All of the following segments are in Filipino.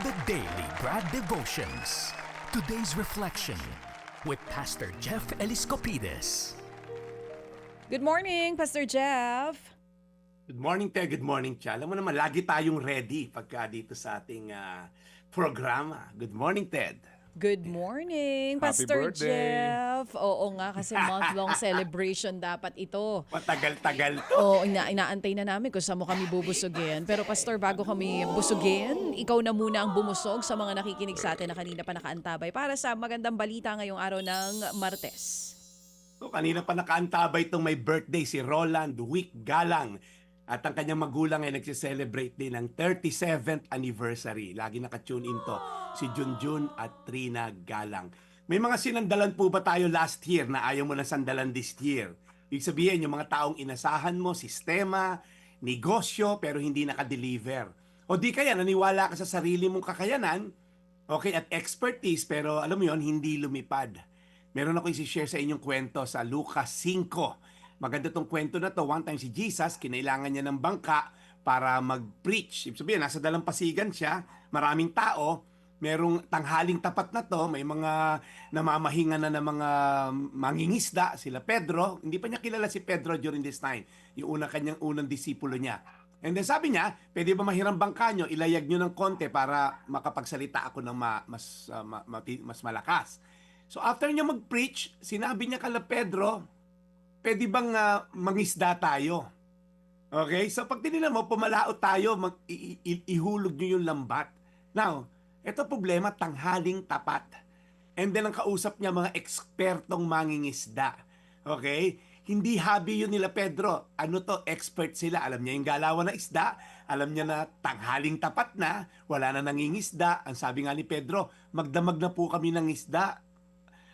The Daily Brad Devotions. Today's reflection with Pastor Jeff Eliscopides. Good morning, Pastor Jeff. Good morning, Ted. Good morning, Cha. Alam mo naman, lagi tayong ready pagka dito sa ating programa. Good morning, Ted. Good morning, Pastor birthday. Jeff. Oo nga, kasi month-long celebration dapat ito. Matagal-tagal to. Oo, inaantay na namin kung saan mo kami bubusugin. Pero Pastor, bago kami busugin, ikaw na muna ang bumusog sa mga nakikinig sa atin na kanina pa nakaantabay para sa magandang balita ngayong araw ng Martes. So, kanina pa nakaantabay itong may birthday si Roland Wick Galang. At ang kanyang magulang ay nagsiselebrate din ng 37th anniversary. Lagi nakatune in to si Junjun at Trina Galang. May mga sinandalan po ba tayo last year na ayaw mo na sandalan this year? Ibig sabihin, yung mga taong inasahan mo, sistema, negosyo, pero hindi nakadeliver. O di kaya naniwala ka sa sarili mong kakayanan, okay, at expertise, pero alam mo yon, hindi lumipad. Meron ako isi-share sa inyong kwento sa Lucas 5. Maganda tong kwento na to. One time si Jesus, kinailangan niya ng bangka para mag-preach. Ibig sabihin, nasa dalampasigan siya, maraming tao, merong tanghaling tapat na to, may mga namamahinga na ng mga mangingisda, sila Pedro. Hindi pa niya kilala si Pedro during this time. Yung kanyang unang disipulo niya. And then sabi niya, pwede ba mahirang bangka nyo, ilayag nyo ng konti para makapagsalita ako ng mas malakas. So after niya mag-preach, sinabi niya kala Pedro, pwede bang mangisda tayo? Okay? So pag tinila mo, pumalaot tayo, ihulog nyo yung lambat. Now, ito problema, tanghaling tapat. And then ang kausap niya, mga ekspertong mangingisda. Okay? Hindi hobby yun nila Pedro. Ano to? Expert sila. Alam niya yung galawan na isda. Alam niya na tanghaling tapat na. Wala na nangingisda. Ang sabi nga ni Pedro, magdamag na po kami ng isda.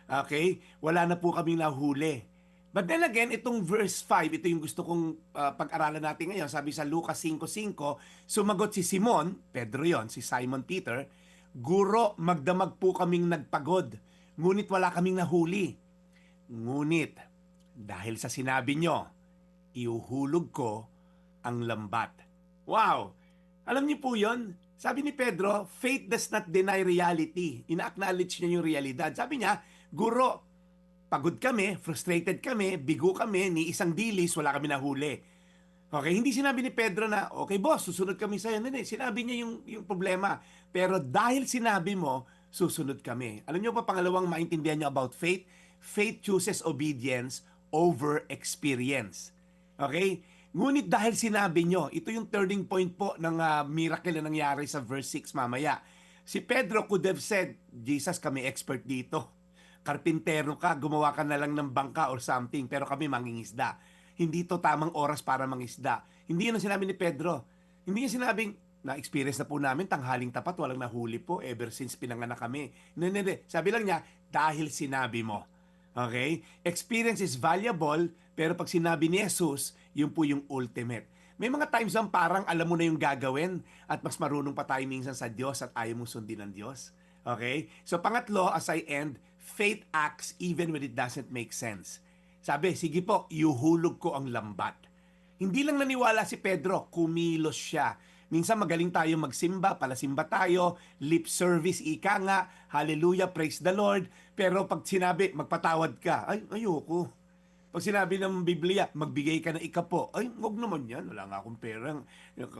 Okay? Wala na po kami nahuli. But then again, itong verse 5, ito yung gusto kong pag-aralan natin ngayon. Sabi sa Lucas 5:5, sumagot si Simon, Pedro yon, si Simon Peter, Guro, magdamag po kaming nagpagod, ngunit wala kaming nahuli. Ngunit, dahil sa sinabi nyo, iuhulog ko ang lambat. Wow! Alam niyo po yon? Sabi ni Pedro, faith does not deny reality. Ina-acknowledge niya yung realidad. Sabi niya, Guro, pagod kami, frustrated kami, bigo kami, ni isang dilis, wala kami nahuli. Okay, hindi sinabi ni Pedro na, okay boss, susunod kami sa'yo. Hindi, sinabi niya yung problema. Pero dahil sinabi mo, susunod kami. Alam niyo pa pangalawang maintindihan niyo about faith? Faith chooses obedience over experience. Okay? Ngunit dahil sinabi niyo, ito yung turning point po ng miracle na nangyari sa verse 6 mamaya. Si Pedro could have said, Jesus, kami expert dito. Karpintero ka, gumawa ka na lang ng bangka or something, pero kami mangingisda. Hindi to tamang oras para mangisda. Hindi yun ang sinabi ni Pedro. Hindi niya sinabing, na-experience na po namin, tanghaling tapat, walang nahuli po, ever since pinanganak kami. Hindi. Sabi lang niya, dahil sinabi mo. Okay? Experience is valuable, pero pag sinabi ni Jesus, yun po yung ultimate. May mga times lang parang alam mo na yung gagawin at mas marunong pa tayo minsan sa Diyos at ayaw mo sundin ng Diyos. Okay? So pangatlo, as I end, faith acts even when it doesn't make sense. Sabi, sige po, iuhulog ko ang lambat. Hindi lang naniwala si Pedro, kumilos siya. Minsan magaling tayo magsimba, palasimba tayo, lip service, ika nga, hallelujah, praise the Lord. Pero pag sinabi, magpatawad ka, ay, ayoko. Pag sinabi ng Biblia, magbigay ka ng ikapo, ay, wag naman yan, wala nga akong pera,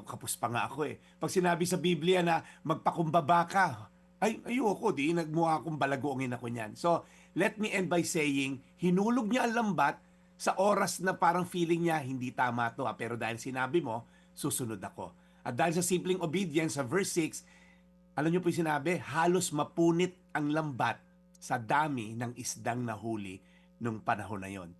kapos pa nga ako eh. Pag sinabi sa Biblia na magpakumbaba ka, ay, ayoko, di, nagmukha akong balagoongin ako niyan. So, let me end by saying, hinulog niya ang lambat sa oras na parang feeling niya, hindi tama to, pero dahil sinabi mo, susunod ako. At dahil sa simpleng obedience, sa verse 6, alam niyo po yung sinabi, halos mapunit ang lambat sa dami ng isdang nahuli nung panahon na yon.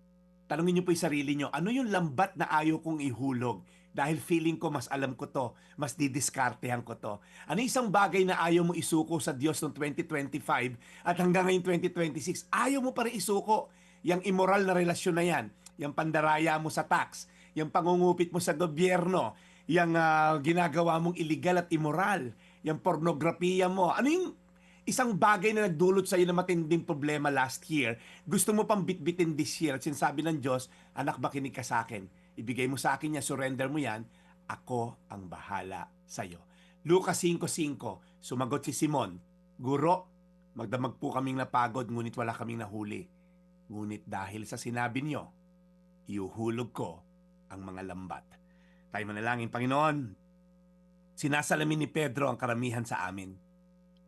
Tanungin niyo po yung sarili niyo, ano yung lambat na ayaw kong ihulog? Dahil feeling ko mas alam ko to, mas didiskartehan ko to. Ano isang bagay na ayaw mo isuko sa Diyos noong 2025 at hanggang ngayon 2026, ayaw mo pa rin isuko? Yang immoral na relasyon na yan, yung pandaraya mo sa tax, yung pangungupit mo sa gobyerno, yung ginagawa mong illegal at immoral, yung pornografiya mo. Ano yung isang bagay na nagdulot sa iyo ng matinding problema last year, gusto mo pang bitbitin this year at sinasabi ng Diyos, anak, makinig ka sa akin. Ibigay mo sa akin yan, surrender mo yan, ako ang bahala sa iyo. Lucas 5:5, sumagot si Simon, Guro, magdamag po kaming napagod ngunit wala kaming nahuli. Ngunit dahil sa sinabi niyo, iuhulog ko ang mga lambat. Tayo manalangin, Panginoon, sinasalamin ni Pedro ang karamihan sa amin.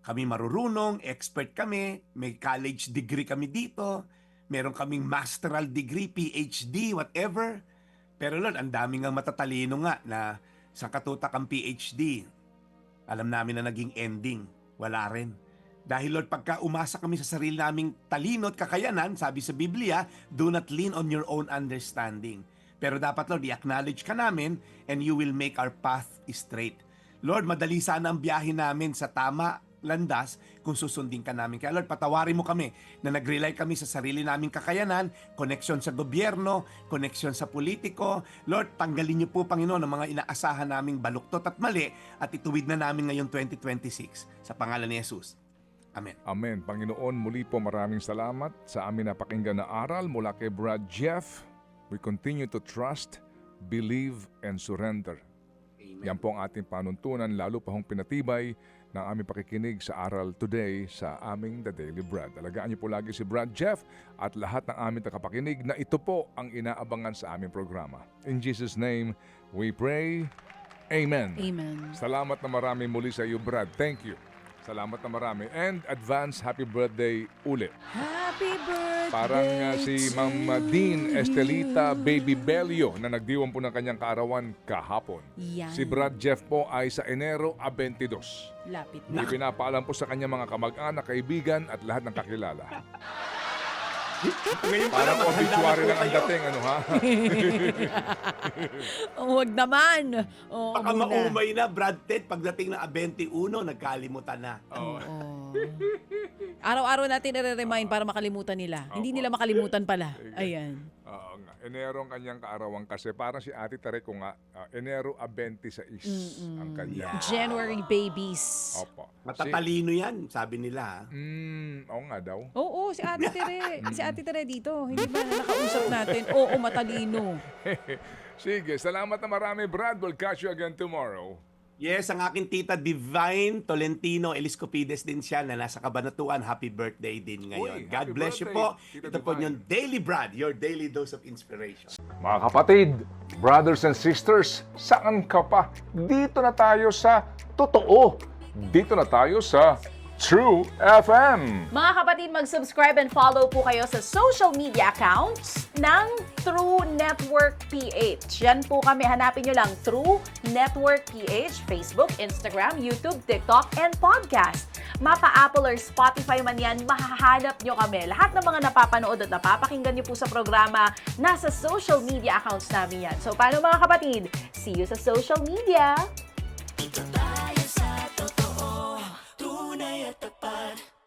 Kami marurunong, expert kami, may college degree kami dito, meron kaming masteral degree, PhD, whatever. Pero Lord, ang daming ang matatalino nga na sa katutak ang PhD. Alam namin na naging ending. Wala rin. Dahil Lord, pagka umasa kami sa sarili naming talino at kakayanan, sabi sa Biblia, do not lean on your own understanding. Pero dapat Lord, i-acknowledge ka namin and you will make our path straight. Lord, madali sana ang biyahe namin sa tama landas kung susundin ka namin. Kaya Lord, patawarin mo kami na nag-rely kami sa sarili naming kakayanan, koneksyon sa gobyerno, koneksyon sa politiko. Lord, tanggalin niyo po, Panginoon, ang mga inaasahan naming baluktot at mali at ituwid na namin ngayong 2026. Sa pangalan ni Jesus. Amen. Amen. Panginoon, muli po maraming salamat sa aming napakinggan na aral mula kay Brad Jeff. We continue to trust, believe, and surrender. Amen. Yan po ang ating panuntunan, lalo pa hong pinatibay ng aming pakikinig sa aral today sa aming The Daily Bread. Alagaan niyo po lagi si Brad Jeff at lahat ng aming tagapakinig na ito po ang inaabangan sa aming programa. In Jesus' name, we pray. Amen. Amen. Salamat na marami muli sa iyo, Brad. Thank you. Salamat na marami. And advance happy birthday ulit. Happy birthday Parang si Ma'am Dean Estelita Baby Belio na nagdiwang po ng kanyang kaarawan kahapon. Yan. Si Brad Jeff po ay sa Enero 22. Lapit na. Ipinapaalam po sa kanyang mga kamag-anak, kaibigan at lahat ng kakilala. Ngayon pa Parang naman, obituary handa na lang ang po kayo. dating, ano ha? Huwag naman. Oo, Baka muna. maumay na, Brad Ted, pagdating ng 21, nagkalimutan na. Oh. Oo. Araw-araw natin nare-remind para makalimutan nila. Hindi nila makalimutan pala. Ayan. Oo nga. Enero ang kanyang kaarawan kasi parang si Ate Tere ko nga, Enero 26 ang kanya. January babies. Opo. Matatalino yan, sabi nila. Oo nga daw. Oo, si Ate Tere. Si Ate Tere dito. Hindi ba nakausap natin? Oo, matalino. Sige, salamat na marami, Brad. We'll catch you again tomorrow. Yes, ang aking tita Divine Tolentino Eliscopides din siya na nasa Kabanatuan. Happy birthday din ngayon. Uy, God happy bless you birthday, po. Tita Ito po Divine. yung Daily Brad, your daily dose of inspiration. Mga kapatid, brothers and sisters, saan ka pa? Dito na tayo sa totoo. Dito na tayo sa True FM. Mga kapatid, mag-subscribe and follow po kayo sa social media accounts ng True Network PH. Yan po kami. Hanapin nyo lang True Network PH, Facebook, Instagram, YouTube, TikTok, and podcast. Mapa Apple or Spotify man yan, mahahanap nyo kami. Lahat ng mga napapanood at napapakinggan nyo po sa programa, nasa social media accounts namin yan. So, paano mga kapatid? See you sa social media!